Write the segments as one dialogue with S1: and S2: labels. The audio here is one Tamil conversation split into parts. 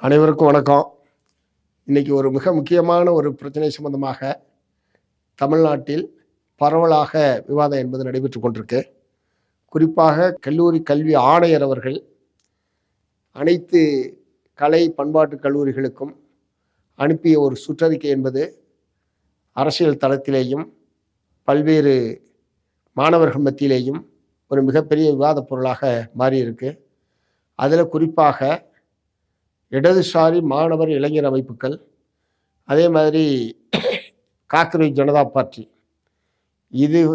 S1: அனைவருக்கும் வணக்கம். இன்னைக்கு ஒரு மிக முக்கியமான ஒரு பிரச்சனை சம்பந்தமாக தமிழ்நாட்டில் பரவலாக விவாதம் என்பது நடைபெற்று கொண்டிருக்கு. குறிப்பாக கல்லூரி கல்வி ஆணையர் அவர்கள் அனைத்து கலை பண்பாட்டு கல்லூரிகளுக்கும் அனுப்பிய ஒரு சுற்றறிக்கை என்பது அரசியல் தளத்திலேயும் பல்வேறு மாணவர்கள் மத்தியிலேயும் ஒரு மிகப்பெரிய விவாத பொருளாக மாறியிருக்கு. அதில் குறிப்பாக இடதுசாரி மாணவர் இளைஞர் அமைப்புகள், அதே மாதிரி காக்ரோச் ஜனதா பார்ட்டி,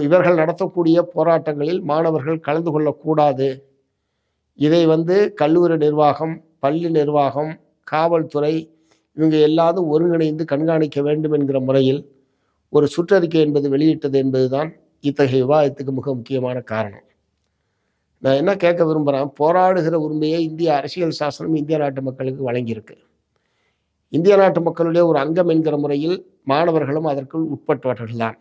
S1: இவர்கள் நடத்தக்கூடிய போராட்டங்களில் மாணவர்கள் கலந்து கொள்ளக்கூடாது. இதை கல்லூரி நிர்வாகம், பள்ளி நிர்வாகம், காவல்துறை இவங்க எல்லாரும் ஒருங்கிணைந்து கண்காணிக்க வேண்டும் என்கிற முறையில் ஒரு சுற்றறிக்கை என்பது வெளியிட்டது என்பதுதான் இத்தகைய விவாதத்துக்கு மிக முக்கியமான காரணம். நான் என்ன கேட்க விரும்புகிறேன், போராடுகிற உரிமையை இந்திய அரசியல் சாசனம் இந்திய நாட்டு மக்களுக்கு வழங்கியிருக்கு. இந்திய நாட்டு மக்களுடைய ஒரு அங்கம் என்கிற முறையில் மாணவர்களும் அதற்குள் உட்பட்டவர்கள் தான்.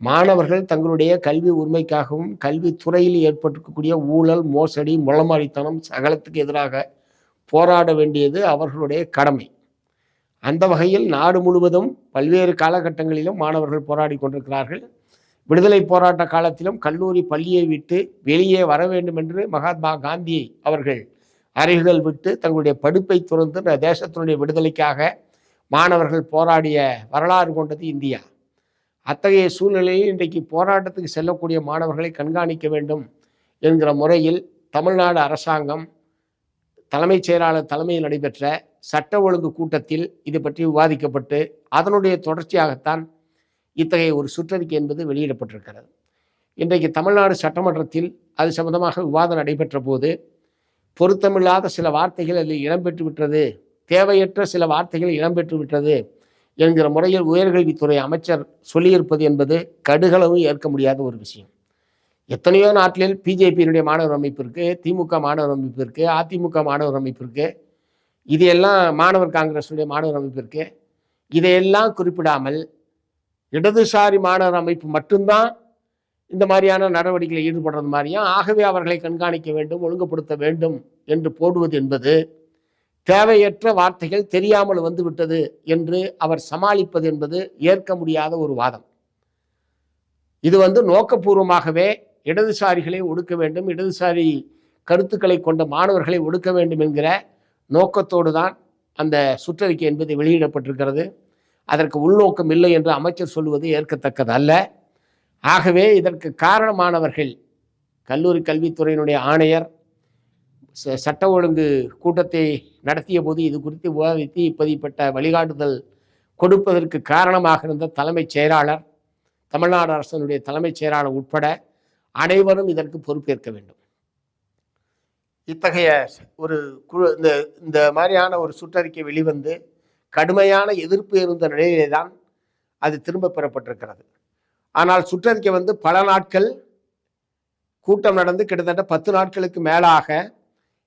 S1: மாணவர்கள் தங்களுடைய கல்வி உரிமைக்காகவும் கல்வித்துறையில் ஏற்பட்டிருக்கக்கூடிய ஊழல், மோசடி, முளமாரித்தனம் சகலத்துக்கு எதிராக போராட வேண்டியது அவர்களுடைய கடமை. அந்த வகையில் நாடு முழுவதும் பல்வேறு காலகட்டங்களிலும் மாணவர்கள் போராடி கொண்டிருக்கிறார்கள். விடுதலை போராட்ட காலத்திலும் கல்லூரி பள்ளியை விட்டு வெளியே வர வேண்டும் என்று மகாத்மா காந்தி அவர்கள் அறைகள் விட்டு தங்களுடைய படிப்பை துறந்து தேசத்தினுடைய விடுதலைக்காக மாணவர்கள் போராடிய வரலாறு கொண்டது இந்தியா. அத்தகைய சூழ்நிலையில் இன்றைக்கு போராட்டத்துக்கு செல்லக்கூடிய மாணவர்களை கண்காணிக்க வேண்டும் என்கிற முறையில் தமிழ்நாடு அரசாங்கம் தலைமைச் செயலாளர் தலைமையில் நடைபெற்ற சட்ட ஒழுங்கு கூட்டத்தில் இது பற்றி விவாதிக்கப்பட்டு அதனுடைய தொடர்ச்சியாகத்தான் இத்தகைய ஒரு சுற்றறிக்கை என்பது வெளியிடப்பட்டிருக்கிறது. இன்றைக்கு தமிழ்நாடு சட்டமன்றத்தில் அது சம்பந்தமாக விவாதம் நடைபெற்ற போது பொருத்தமில்லாத சில வார்த்தைகள் அதில் இடம்பெற்று விட்டது, தேவையற்ற சில வார்த்தைகள் இடம்பெற்று விட்டது என்கிற முறையில் உயர்கல்வித்துறை அமைச்சர் சொல்லியிருப்பது என்பது கடுகளவும் ஏற்க முடியாத ஒரு விஷயம். எத்தனையோ நாட்டில் பிஜேபியினுடைய மாணவர் அமைப்பு இருக்குது, திமுக மாணவர் அமைப்பு இருக்குது, அதிமுக மாணவர் அமைப்பு இருக்குது, இதையெல்லாம் மாணவர் காங்கிரஸுடைய மாணவர் அமைப்பு இருக்குது. இதையெல்லாம் குறிப்பிடாமல் இடதுசாரி மாணவர் அமைப்பு மட்டும்தான் இந்த மாதிரியான நடவடிக்கைகளில் ஈடுபடுறது மாதிரியும், ஆகவே அவர்களை கண்காணிக்க வேண்டும், ஒழுங்குபடுத்த வேண்டும் என்று போடுவது என்பது தேவையற்ற வார்த்தைகள் தெரியாமல் வந்துவிட்டது என்று அவர் சமாளிப்பது என்பது ஏற்க முடியாத ஒரு வாதம். இது நோக்கபூர்வமாகவே இடதுசாரிகளை ஒடுக்க வேண்டும், இடதுசாரி கருத்துக்களை கொண்ட மாணவர்களை ஒடுக்க வேண்டும் என்கிற நோக்கத்தோடு தான் அந்த சுற்றறிக்கை என்பது வெளியிடப்பட்டிருக்கிறது. அதற்கு உள்நோக்கம் இல்லை என்று அமைச்சர் சொல்லுவது ஏற்கத்தக்கது அல்ல. ஆகவே இதற்கு காரணமானவர்கள் கல்லூரி கல்வித்துறையினுடைய ஆணையர் சட்ட ஒழுங்கு கூட்டத்தை நடத்திய போது இது குறித்து விவாதித்து இப்படிப்பட்ட வழிகாட்டுதல் கொடுப்பதற்கு காரணமாக இருந்த தலைமைச் செயலாளர், தமிழ்நாடு அரசினுடைய தலைமைச் செயலாளர் உட்பட அனைவரும் இதற்கு பொறுப்பேற்க வேண்டும். இத்தகைய ஒரு குழு இந்த மாதிரியான ஒரு சுற்றறிக்கை வெளிவந்து கடுமையான எதிர்ப்பு இருந்த நிலையிலே தான் அது திரும்ப பெறப்பட்டிருக்கிறது. ஆனால் சுற்றறிக்கை பல நாட்கள் கூட்டம் நடந்து கிட்டத்தட்ட 10 நாட்களுக்கு மேலாக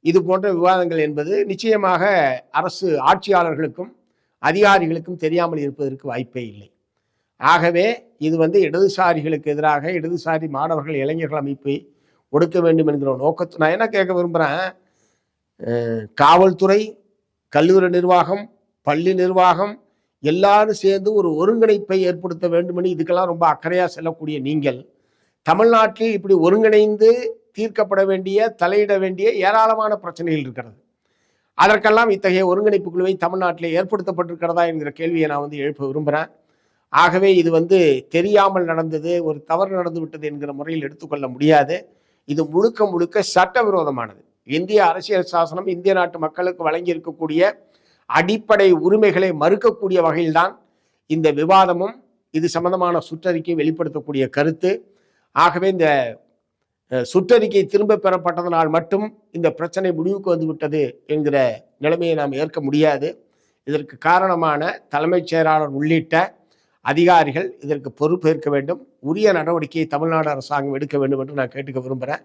S1: இது போன்ற விவாதங்கள் என்பது நிச்சயமாக அரசு ஆட்சியாளர்களுக்கும் அதிகாரிகளுக்கும் தெரியாமல் இருப்பதற்கு வாய்ப்பே இல்லை. ஆகவே இது இடதுசாரிகளுக்கு எதிராக இடதுசாரி மாணவர்கள் இளைஞர்கள் அமைப்பை ஒடுக்க வேண்டும் என்கிற நோக்கத்தை நான் என்ன கேட்க விரும்புகிறேன், காவல்துறை, கல்லூரி நிர்வாகம், பள்ளி நிர்வாகம் எல்லாரும் சேர்ந்து ஒரு ஒருங்கிணைப்பை ஏற்படுத்த வேண்டும் என்று இதுக்கெல்லாம் ரொம்ப அக்கறையாக செல்லக்கூடிய நீங்கள் தமிழ்நாட்டில் இப்படி ஒருங்கிணைந்து தீர்க்கப்பட வேண்டிய, தலையிட வேண்டிய ஏராளமான பிரச்சனைகள் இருக்கிறது. அதற்கெல்லாம் இத்தகைய ஒருங்கிணைப்பு குழுவை தமிழ்நாட்டில் ஏற்படுத்தப்பட்டிருக்கிறதா என்கிற கேள்வியை நான் எழுப்ப விரும்புகிறேன். ஆகவே இது தெரியாமல் நடந்தது, ஒரு தவறு நடந்து விட்டது என்கிற முறையில் எடுத்துக்கொள்ள முடியாது. இது முழுக்க முழுக்க சட்டவிரோதமானது. இந்திய அரசியல் சாசனம் இந்திய நாட்டு மக்களுக்கு வழங்கி இருக்கக்கூடிய அடிப்படை உரிமைகளை மறுக்கக்கூடிய வகையில்தான் இந்த விவாதமும் இது சம்பந்தமான சுற்றறிக்கை வெளிப்படுத்தக்கூடிய கருத்து. ஆகவே இந்த சுற்றறிக்கை திரும்ப பெறப்பட்டதனால் மட்டும் இந்த பிரச்சனை முடிவுக்கு வந்துவிட்டது என்கிற நிலைமையை நாம் ஏற்க முடியாது. இதற்கு காரணமான தலைமைச் செயலாளர் உள்ளிட்ட அதிகாரிகள் இதற்கு பொறுப்பேற்க வேண்டும், உரிய நடவடிக்கையை தமிழ்நாடு அரசாங்கம் எடுக்க வேண்டும் என்று நான் கேட்டுக்க விரும்புகிறேன்.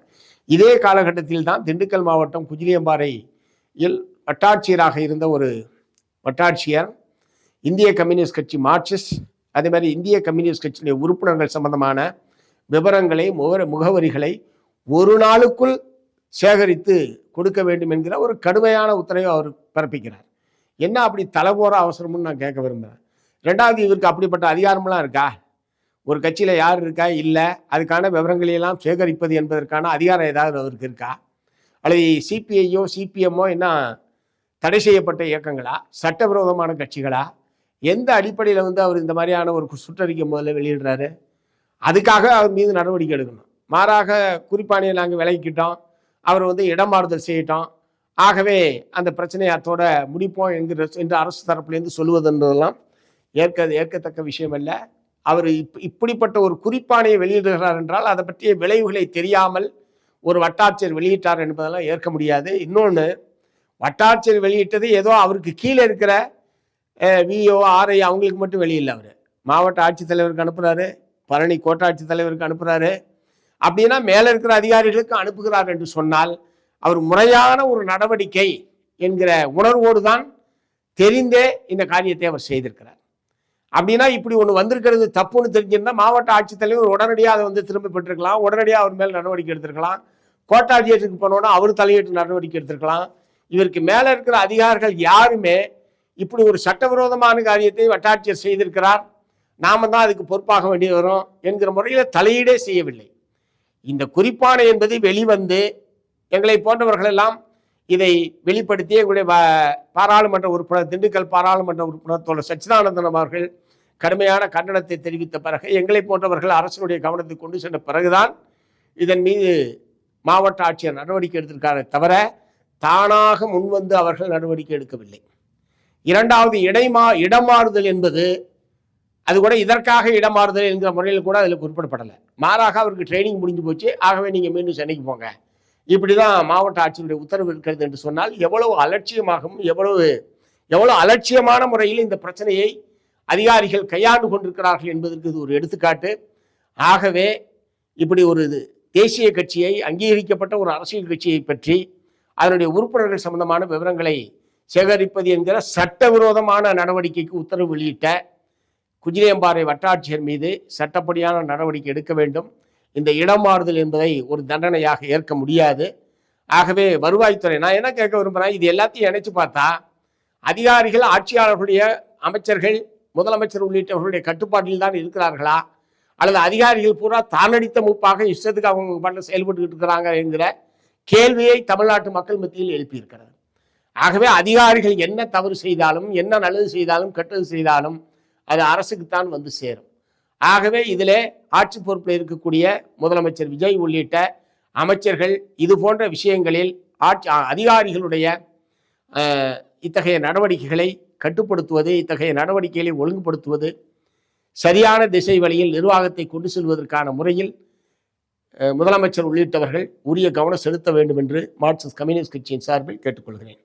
S1: இதே காலகட்டத்தில் தான் திண்டுக்கல் மாவட்டம் குஜிலியம்பாறையில் வட்டாட்சியராக இருந்த ஒரு வட்டாட்சியர் இந்திய கம்யூனிஸ்ட் கட்சி மார்க்சிஸ்ட், அதே மாதிரி இந்திய கம்யூனிஸ்ட் கட்சியுடைய உறுப்பினர்கள் சம்பந்தமான விவரங்களை, முகவரிகளை ஒரு நாளுக்குள் சேகரித்து கொடுக்க வேண்டும் என்கிற ஒரு கடுமையான உத்தரவை அவர் பிறப்பிக்கிறார். என்ன அப்படி தலை போற அவசரம்னு நான் கேட்க விரும்புகிறேன். ரெண்டாவது, இவருக்கு அப்படிப்பட்ட அதிகாரம்லாம் இருக்கா? ஒரு கட்சியில் யார் இருக்கா? இல்லை. அதுக்கான விவரங்களையெல்லாம் சேகரிப்பது என்பதற்கான அதிகாரம் ஏதாவது அவருக்கு இருக்கா? அல்லது சிபிஐயோ சிபிஎம்மோ என்ன தடை செய்யப்பட்ட இயக்கங்களா? சட்டவிரோதமான கட்சிகளா? எந்த அடிப்படையில் அவர் இந்த மாதிரியான ஒரு சுற்றறிக்கை முதல்ல வெளியிடுறாரு? அதுக்காக அவர் மீது நடவடிக்கை எடுக்கணும். மாறாக குறிப்பாணியை நாங்கள் விலகிக்கிட்டோம், அவர் இடம் மாறுதல் செய்யட்டோம், ஆகவே அந்த பிரச்சனையை அத்தோட முடிப்போம் என்று அரசு தரப்புலேருந்து சொல்லுவதுன்றதெல்லாம் ஏற்கத்தக்க விஷயம் அல்ல. அவர் இப்படிப்பட்ட ஒரு குறிப்பாணையை வெளியிடுகிறார் என்றால் அதை பற்றிய விளைவுகளை தெரியாமல் ஒரு வட்டாட்சியர் வெளியிட்டார் என்பதெல்லாம் ஏற்க முடியாது. இன்னொன்று, வட்டாட்சியர் வெளியிட்டது ஏதோ அவருக்கு கீழே இருக்கிற விஓ ஆர்ஐ அவங்களுக்கு மட்டும் வெளியில்லை. அவர் மாவட்ட ஆட்சித்தலைவருக்கு அனுப்புகிறாரு, பழனி கோட்டாட்சி தலைவருக்கு அனுப்புகிறாரு. அப்படின்னா மேலே இருக்கிற அதிகாரிகளுக்கு அனுப்புகிறார் என்று சொன்னால் அவர் முறையான ஒரு நடவடிக்கை என்கிற உணர்வோடு தான் தெரிந்தே இந்த காரியத்தை அவர் செய்திருக்கிறார். அப்படின்னா இப்படி ஒன்று வந்திருக்கிறது தப்புன்னு தெரிஞ்சிருந்தா மாவட்ட ஆட்சித்தலைவர் உடனடியாக அதை திரும்ப பெற்றிருக்கலாம், உடனடியாக அவர் மேல் நடவடிக்கை எடுத்திருக்கலாம். கோட்டாட்சியருக்கு போனோன்னா அவர் தலையிட்டு நடவடிக்கை எடுத்திருக்கலாம். இவருக்கு மேலே இருக்கிற அதிகாரிகள் யாருமே இப்படி ஒரு சட்டவிரோதமான காரியத்தை வட்டாட்சியர் செய்திருக்கிறார், நாம தான் அதுக்கு பொறுப்பாக வேண்டி வரும் என்கிற முறையில் தலையீடே செய்யவில்லை. இந்த குறிப்பாணை என்பது வெளிவந்து எங்களை போன்றவர்களெல்லாம் இதை வெளிப்படுத்தி எங்களுடைய பாராளுமன்ற உறுப்பினர், திண்டுக்கல் பாராளுமன்ற உறுப்பினர் தோழர் சச்சிதானந்தன் அவர்கள் கடுமையான கண்டனத்தை தெரிவித்த பிறகு, எங்களை போன்றவர்கள் அரசினுடைய கவனத்தை கொண்டு சென்ற பிறகுதான் இதன் மீது மாவட்ட ஆட்சியர் நடவடிக்கை எடுத்திருக்காரே தவிர தானாக முன்வந்து அவர்கள் நடவடிக்கை எடுக்கவில்லை. இரண்டாவது, இடமாறுதல் என்பது அது கூட இதற்காக இடமாறுதல் என்கிற முறையில் கூட அதில் குறிப்பிடப்படலை. மாறாக அவருக்கு ட்ரைனிங் முடிஞ்சு போச்சு, ஆகவே நீங்கள் மீண்டும் சென்னைக்கு போங்க, இப்படிதான் மாவட்ட ஆட்சியருடைய உத்தரவு இருக்கிறது என்று சொன்னால் எவ்வளவு அலட்சியமாகவும் எவ்வளவு அலட்சியமான முறையில் இந்த பிரச்சனையை அதிகாரிகள் கையாண்டு கொண்டிருக்கிறார்கள் என்பதற்கு இது ஒரு எடுத்துக்காட்டு. ஆகவே இப்படி ஒரு தேசிய கட்சியை, அங்கீகரிக்கப்பட்ட ஒரு அரசியல் கட்சியை பற்றி அதனுடைய உறுப்பினர்கள் சம்பந்தமான விவரங்களை சேகரிப்பது என்கிற சட்டவிரோதமான நடவடிக்கைக்கு உத்தரவு வெளியிட்ட குஜிலியம்பாறை வட்டாட்சியர் மீது சட்டப்படியான நடவடிக்கை எடுக்க வேண்டும். இந்த இடம் மாறுதல் என்பதை ஒரு தண்டனையாக ஏற்க முடியாது. ஆகவே வருவாய்த்துறை, நான் என்ன கேட்க விரும்புகிறேன், இது எல்லாத்தையும் இணைச்சு பார்த்தா அதிகாரிகள் ஆட்சியாளர்களுடைய, அமைச்சர்கள், முதலமைச்சர் உள்ளிட்டவர்களுடைய கட்டுப்பாட்டில் தான் இருக்கிறார்களா, அல்லது அதிகாரிகள் பூரா தானடித்த மூப்பாக இஷ்டத்துக்கு அவங்க பண்ண செயல்பட்டு இருக்கிறாங்க என்கிற கேள்வியை தமிழ்நாட்டு மக்கள் மத்தியில் எழுப்பியிருக்கிறது. ஆகவே அதிகாரிகள் என்ன தவறு செய்தாலும், என்ன நல்லது செய்தாலும், கெட்டது செய்தாலும் அது அரசுக்குத்தான் வந்து சேரும். ஆகவே இதிலே ஆட்சி பொறுப்பில் இருக்கக்கூடிய முதலமைச்சர் விஜய் உள்ளிட்ட அமைச்சர்கள் இது போன்ற விஷயங்களில் அதிகாரிகளுடைய இத்தகைய நடவடிக்கைகளை கட்டுப்படுத்துவது, இத்தகைய நடவடிக்கைகளை ஒழுங்குபடுத்துவது, சரியான திசை வழியில் நிர்வாகத்தை கொண்டு செல்வதற்கான முறையில் முதலமைச்சர் உள்ளிட்டவர்கள் உரிய கவனம் செலுத்த வேண்டும் என்று மார்க்சிஸ்ட் கம்யூனிஸ்ட் கட்சியின் சார்பில் கேட்டுக்கொள்கிறேன்.